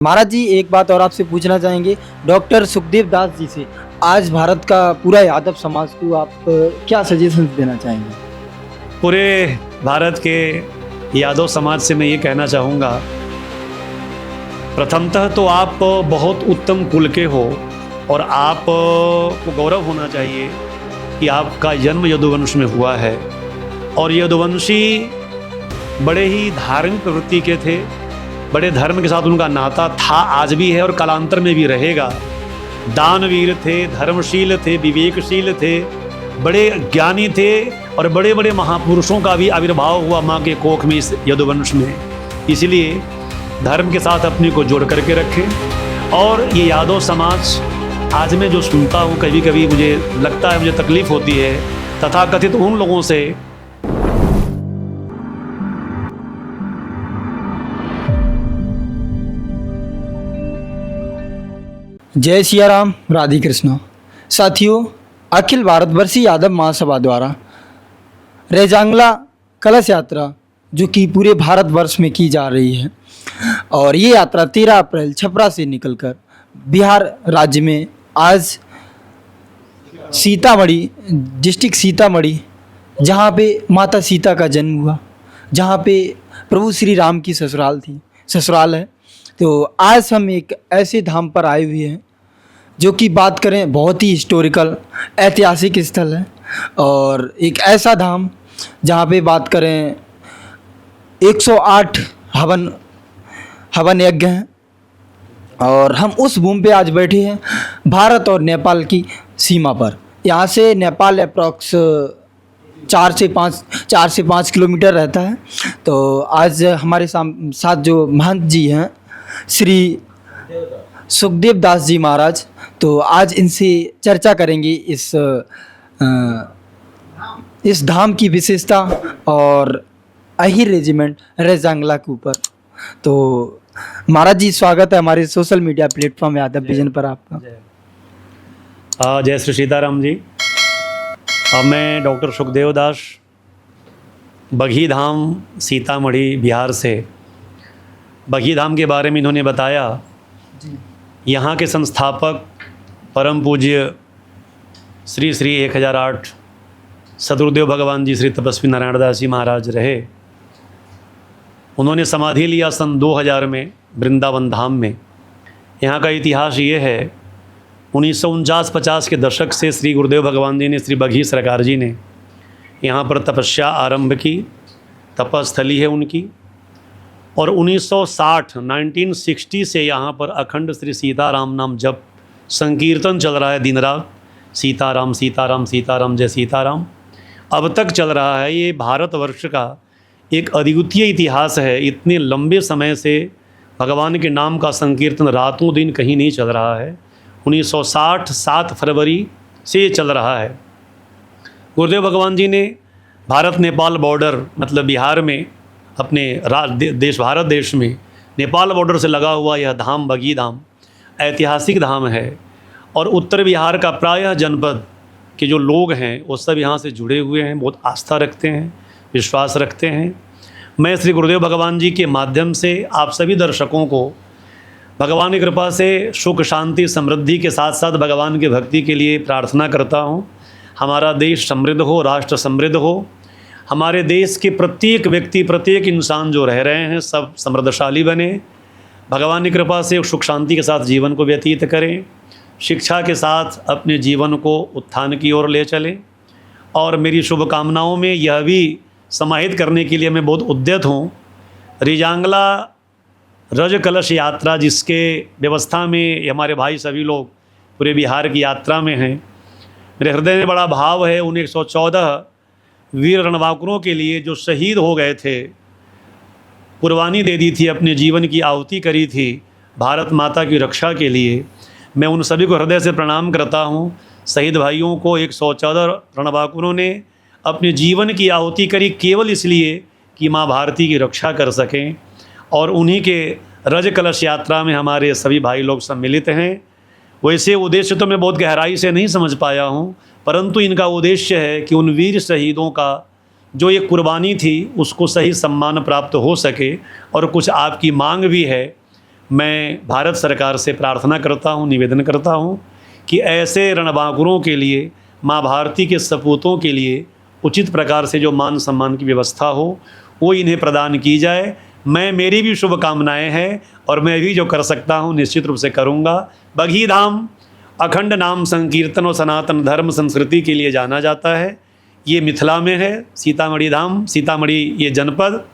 महाराज जी, एक बात और आपसे पूछना चाहेंगे डॉक्टर सुखदेव दास जी से। आज भारत का पूरा यादव समाज को आप क्या सजेशन देना चाहेंगे? पूरे भारत के यादव समाज से मैं ये कहना चाहूँगा, प्रथमतः तो आप बहुत उत्तम कुल के हो और आप को गौरव होना चाहिए कि आपका जन्म यदुवंश में हुआ है। और यदुवंशी बड़े ही धार्मिक प्रवृत्ति के थे, बड़े धर्म के साथ उनका नाता था, आज भी है और कालांतर में भी रहेगा। दानवीर थे, धर्मशील थे, विवेकशील थे, बड़े ज्ञानी थे और बड़े बड़े महापुरुषों का भी आविर्भाव हुआ माँ के कोख में, इस यदुवंश में। इसलिए धर्म के साथ अपने को जोड़ करके रखें। और ये यादव समाज आज मैं जो सुनता हूँ, कभी कभी मुझे लगता है, मुझे तकलीफ़ होती है तथाकथित उन लोगों से जय सिया राम, राधे कृष्णा। साथियों, अखिल भारतवर्षीय यादव महासभा द्वारा रेजांगला कलश यात्रा जो कि पूरे भारतवर्ष में की जा रही है, और ये यात्रा 13 अप्रैल छपरा से निकलकर बिहार राज्य में आज सीतामढ़ी डिस्ट्रिक्ट सीतामढ़ी, जहाँ पे माता सीता का जन्म हुआ, जहाँ पे प्रभु श्री राम की ससुराल है। तो आज हम एक ऐसे धाम पर आए हुए हैं जो कि बात करें बहुत ही हिस्टोरिकल ऐतिहासिक स्थल है, और एक ऐसा धाम जहाँ पे बात करें 108 हवन यज्ञ हैं। और हम उस भूमि पे आज बैठे हैं भारत और नेपाल की सीमा पर। यहाँ से नेपाल अप्रॉक्स 4 से 5 किलोमीटर रहता है। तो आज हमारे साथ जो महंत जी हैं श्री सुखदेव दास जी महाराज, तो आज इनसे चर्चा करेंगे इस धाम की विशेषता और अहिर रेजिमेंट रेजांगला के ऊपर। तो महाराज जी, स्वागत है हमारे social media platform Yadav vision पर आपका। जय श्री सीताराम जी। मैं डॉक्टर सुखदेव दास, बघी धाम, सीतामढ़ी, बिहार से। बघी धाम के बारे में इन्होंने बताया। यहाँ के संस्थापक परम पूज्य श्री 1008 सदगुरुदेव भगवान जी श्री तपस्वी नारायण दास जी महाराज रहे। उन्होंने समाधि लिया सन 2000 में वृंदावन धाम में। यहाँ का इतिहास ये है, 1949-50 के दशक से श्री गुरुदेव भगवान जी ने, श्री बघी सरकार जी ने यहाँ पर तपस्या आरंभ की। तपस्थली है उनकी। और 1960 से यहाँ पर अखंड श्री सीताराम नाम जप संकीर्तन चल रहा है दिन रात। सीताराम सीताराम सीताराम जय सीताराम अब तक चल रहा है। ये भारतवर्ष का एक अद्वितीय इतिहास है। इतने लंबे समय से भगवान के नाम का संकीर्तन रातों दिन कहीं नहीं चल रहा है। 1960 7 फरवरी से चल रहा है। गुरुदेव भगवान जी ने भारत नेपाल बॉर्डर, मतलब बिहार में, अपने भारत देश में नेपाल बॉर्डर से लगा हुआ यह धाम बघी धाम ऐतिहासिक धाम है। और उत्तर बिहार का प्रायः जनपद के जो लोग हैं वो सब यहाँ से जुड़े हुए हैं, बहुत आस्था रखते हैं, विश्वास रखते हैं। मैं श्री गुरुदेव भगवान जी के माध्यम से आप सभी दर्शकों को भगवान की कृपा से सुख शांति समृद्धि के साथ साथ भगवान की भक्ति के लिए प्रार्थना करता हूँ। हमारा देश समृद्ध हो, राष्ट्र समृद्ध हो, हमारे देश के प्रत्येक व्यक्ति, प्रत्येक इंसान जो रह रहे हैं सब समृद्धशाली बने, भगवान की कृपा से सुख शांति के साथ जीवन को व्यतीत करें, शिक्षा के साथ अपने जीवन को उत्थान की ओर ले चलें। और मेरी शुभकामनाओं में यह भी समाहित करने के लिए मैं बहुत उद्यत हूँ, रेजांगला रज कलश यात्रा जिसके व्यवस्था में हमारे भाई सभी लोग पूरे बिहार की यात्रा में हैं। मेरे हृदय में बड़ा भाव है उन 114 वीर रणबांकुरों के लिए जो शहीद हो गए थे, कुर्बानी दे दी थी, अपने जीवन की आहुति करी थी भारत माता की रक्षा के लिए। मैं उन सभी को हृदय से प्रणाम करता हूँ। शहीद भाइयों को 114 रणबांकुरों ने अपने जीवन की आहुति करी केवल इसलिए कि माँ भारती की रक्षा कर सकें। और उन्हीं के रज कलश यात्रा में हमारे सभी भाई लोग सम्मिलित हैं। वैसे उद्देश्य तो मैं बहुत गहराई से नहीं समझ पाया हूँ, परंतु इनका उद्देश्य है कि उन वीर शहीदों का जो ये कुर्बानी थी उसको सही सम्मान प्राप्त हो सके। और कुछ आपकी मांग भी है, मैं भारत सरकार से प्रार्थना करता हूँ, निवेदन करता हूँ कि ऐसे रणबांकुरों के लिए, माँ भारती के सपूतों के लिए उचित प्रकार से जो मान सम्मान की व्यवस्था हो वो इन्हें प्रदान की जाए। मेरी भी शुभकामनाएं हैं और मैं भी जो कर सकता हूँ निश्चित रूप से करूँगा। बघी धाम अखंड नाम संकीर्तन और सनातन धर्म संस्कृति के लिए जाना जाता है। ये मिथिला में है, सीतामढ़ी धाम, सीतामढ़ी ये जनपद।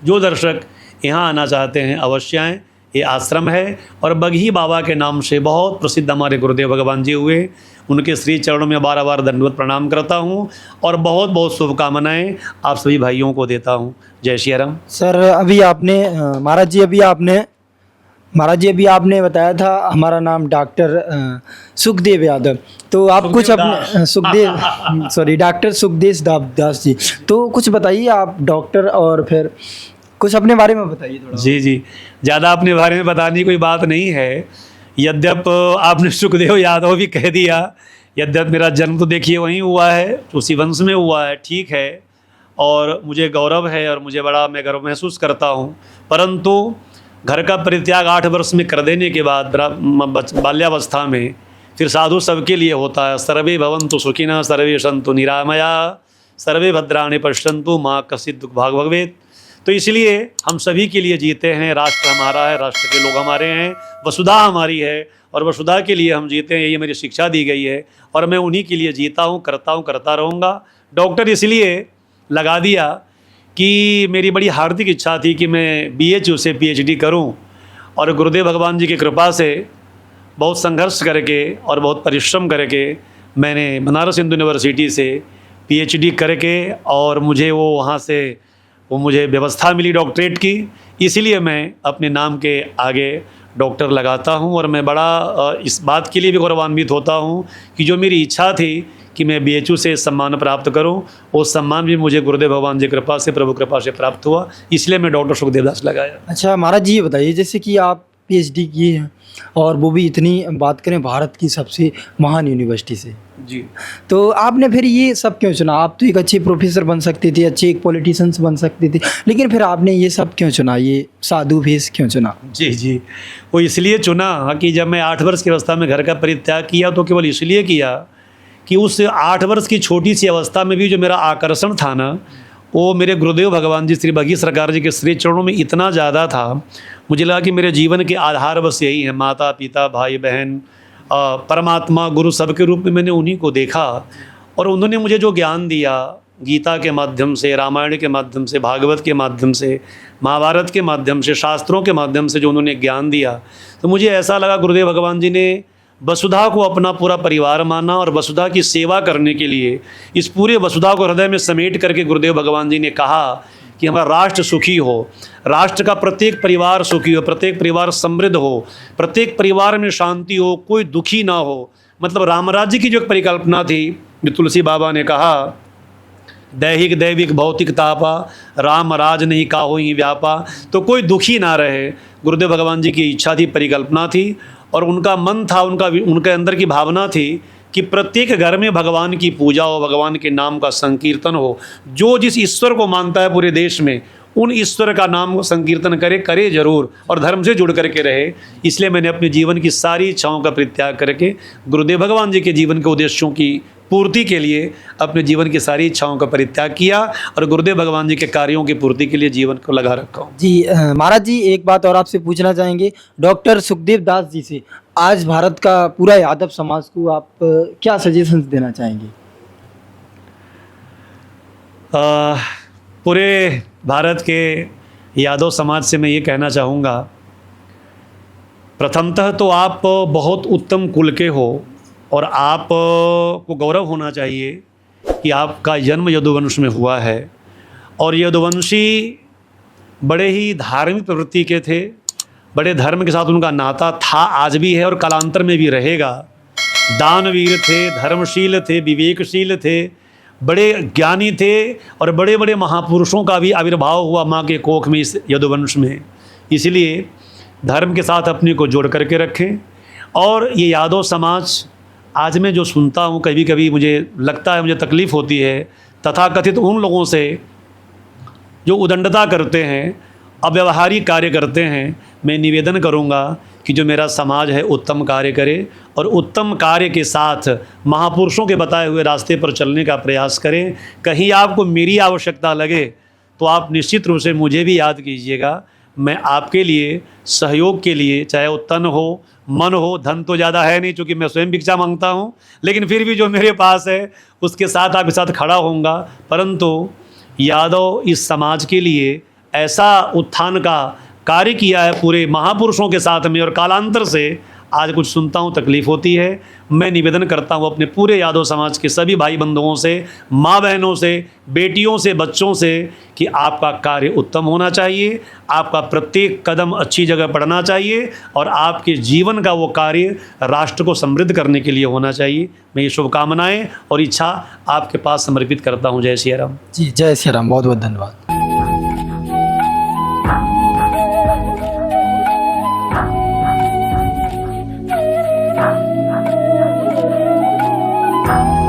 जो दर्शक यहाँ आना चाहते हैं अवश्य आएँ। ये आश्रम है और बघी बाबा के नाम से बहुत प्रसिद्ध हमारे गुरुदेव भगवान जी हुए। उनके श्री चरणों में बार बार दंडवत प्रणाम करता हूँ और बहुत बहुत शुभकामनाएं आप सभी भाइयों को देता हूँ। जय श्री राम। सर अभी आपने महाराज जी अभी आपने बताया था हमारा नाम डॉक्टर सुखदेव यादव, तो आप सुखदेव कुछ अपने सुखदेव सॉरी डॉक्टर सुखदेव दास जी, तो कुछ बताइए आप डॉक्टर, और फिर कुछ अपने बारे में बताइए थोड़ा। जी जी, ज़्यादा अपने बारे में बताने की कोई बात नहीं है। यद्यप आपने सुखदेव यादव भी कह दिया, यद्यप मेरा जन्म तो देखिए वहीं हुआ है, उसी वंश में हुआ है, ठीक है, और मुझे गौरव है और मुझे बड़ा मैं गर्व महसूस करता हूँ। परंतु घर का परित्याग 8 वर्ष में कर देने के बाद बाल्यावस्था में फिर साधु सबके लिए होता है। सर्वे भवन्तु सुखिनः सर्वे सन्तु निरामया सर्वे भद्राणि पश्यन्तु माँ कश्चित् दुःख भाग् भवेत्। तो इसलिए हम सभी के लिए जीते हैं। राष्ट्र हमारा है, राष्ट्र के लोग हमारे हैं, वसुधा हमारी है और वसुधा के लिए हम जीते हैं। ये मेरी शिक्षा दी गई है और मैं उन्हीं के लिए जीता हूँ, करता रहूँगा। डॉक्टर इसलिए लगा दिया कि मेरी बड़ी हार्दिक इच्छा थी कि मैं BHU से PhD करूं, और गुरुदेव भगवान जी की कृपा से बहुत संघर्ष करके और बहुत परिश्रम करके मैंने बनारस हिंदू यूनिवर्सिटी से PhD करके और मुझे मुझे व्यवस्था मिली डॉक्टरेट की। इसीलिए मैं अपने नाम के आगे डॉक्टर लगाता हूं और मैं बड़ा इस बात के लिए भी गौरवान्वित होता हूं कि जो मेरी इच्छा थी कि मैं BHU से सम्मान प्राप्त करूं, वो सम्मान भी मुझे गुरुदेव भगवान जी कृपा से, प्रभु कृपा से प्राप्त हुआ। इसलिए मैं डॉक्टर सुखदेव दास लगाया। अच्छा महाराज जी, ये बताइए जैसे कि आप PhD किए हैं और वो भी इतनी बात करें भारत की सबसे महान यूनिवर्सिटी से, जी, तो आपने फिर ये सब क्यों चुना? आप तो एक अच्छे प्रोफेसर बन सकते थे, अच्छे एक पॉलिटिशियंस बन सकते थे, लेकिन फिर आपने ये सब क्यों चुना, ये साधु भेष क्यों चुना? जी जी, वो इसलिए चुना कि जब मैं 8 वर्ष की अवस्था में घर का परित्याग किया तो केवल इसलिए किया कि उस 8 वर्ष की छोटी सी अवस्था में भी जो मेरा आकर्षण था ना, वो मेरे गुरुदेव भगवान जी श्री बघी सरकार जी के श्री चरणों में इतना ज़्यादा था। मुझे लगा कि मेरे जीवन के आधार बस यही है, माता पिता भाई बहन परमात्मा गुरु सबके रूप में मैंने उन्हीं को देखा। और उन्होंने मुझे जो ज्ञान दिया गीता के माध्यम से, रामायण के माध्यम से, भागवत के माध्यम से, महाभारत के माध्यम से, शास्त्रों के माध्यम से जो उन्होंने ज्ञान दिया, तो मुझे ऐसा लगा गुरुदेव भगवान जी ने वसुधा को अपना पूरा परिवार माना और वसुधा की सेवा करने के लिए इस पूरे वसुधा को हृदय में समेट करके गुरुदेव भगवान जी ने कहा कि हमारा राष्ट्र सुखी हो, राष्ट्र का प्रत्येक परिवार सुखी हो, प्रत्येक परिवार समृद्ध हो, प्रत्येक परिवार में शांति हो, कोई दुखी ना हो। मतलब रामराज्य की जो एक परिकल्पना थी, जो तुलसी बाबा ने कहा, दैहिक दैविक भौतिक तापा राम राज नहीं काहो ही व्यापा, तो कोई दुखी ना रहे। गुरुदेव भगवान जी की इच्छा थी, परिकल्पना थी और उनका मन था, उनके अंदर की भावना थी कि प्रत्येक घर में भगवान की पूजा हो, भगवान के नाम का संकीर्तन हो। जो जिस ईश्वर को मानता है पूरे देश में, उन ईश्वर का नाम संकीर्तन करे जरूर और धर्म से जुड़ करके रहे। इसलिए मैंने अपने जीवन की सारी इच्छाओं का परित्याग करके गुरुदेव भगवान जी के जीवन के उद्देश्यों की पूर्ति के लिए अपने जीवन की सारी इच्छाओं का परित्याग किया और गुरुदेव भगवान जी के कार्यों की पूर्ति के लिए जीवन को लगा रखा हूँ। जी महाराज जी, एक बात और आपसे पूछना चाहेंगे डॉक्टर सुखदेव दास जी से, आज भारत का पूरा यादव समाज को आप क्या सजेशंस देना चाहेंगे? पूरे भारत के यादव समाज से मैं ये कहना चाहूँगा, प्रथमतः तो आप बहुत उत्तम कुल के हो और आप को गौरव होना चाहिए कि आपका जन्म यदुवंश में हुआ है और यदुवंशी बड़े ही धार्मिक प्रवृत्ति के थे, बड़े धर्म के साथ उनका नाता था, आज भी है और कालांतर में भी रहेगा। दानवीर थे, धर्मशील थे, विवेकशील थे, बड़े ज्ञानी थे और बड़े बड़े महापुरुषों का भी आविर्भाव हुआ माँ के कोख में, इस यदुवंश में। इसलिए धर्म के साथ अपने को जोड़ करके रखें। और ये यादव समाज आज मैं जो सुनता हूँ, कभी कभी मुझे लगता है, मुझे तकलीफ़ होती है तथाकथित उन लोगों से जो उदंडता करते हैं अव्यवहारिक कार्य करते हैं, मैं निवेदन करूंगा कि जो मेरा समाज है उत्तम कार्य करे और उत्तम कार्य के साथ महापुरुषों के बताए हुए रास्ते पर चलने का प्रयास करें। कहीं आपको मेरी आवश्यकता लगे तो आप निश्चित रूप से मुझे भी याद कीजिएगा। मैं आपके लिए सहयोग के लिए, चाहे वो तन हो, मन हो, धन तो ज़्यादा है नहीं चूँकि मैं स्वयं भिक्षा मांगता हूँ, लेकिन फिर भी जो मेरे पास है उसके साथ आपके साथ खड़ा होऊंगा। परंतु यादव इस समाज के लिए ऐसा उत्थान का कार्य किया है पूरे महापुरुषों के साथ में, और कालांतर से आज कुछ सुनता हूँ तकलीफ़ होती है। मैं निवेदन करता हूँ अपने पूरे यादव समाज के सभी भाई बंधुओं से, माँ बहनों से, बेटियों से, बच्चों से कि आपका कार्य उत्तम होना चाहिए, आपका प्रत्येक कदम अच्छी जगह पड़ना चाहिए और आपके जीवन का वो कार्य राष्ट्र को समृद्ध करने के लिए होना चाहिए। मैं ये शुभकामनाएँ और इच्छा आपके पास समर्पित करता हूँ। जय श्री राम। जी, जय श्री राम। बहुत बहुत धन्यवाद। Thank you.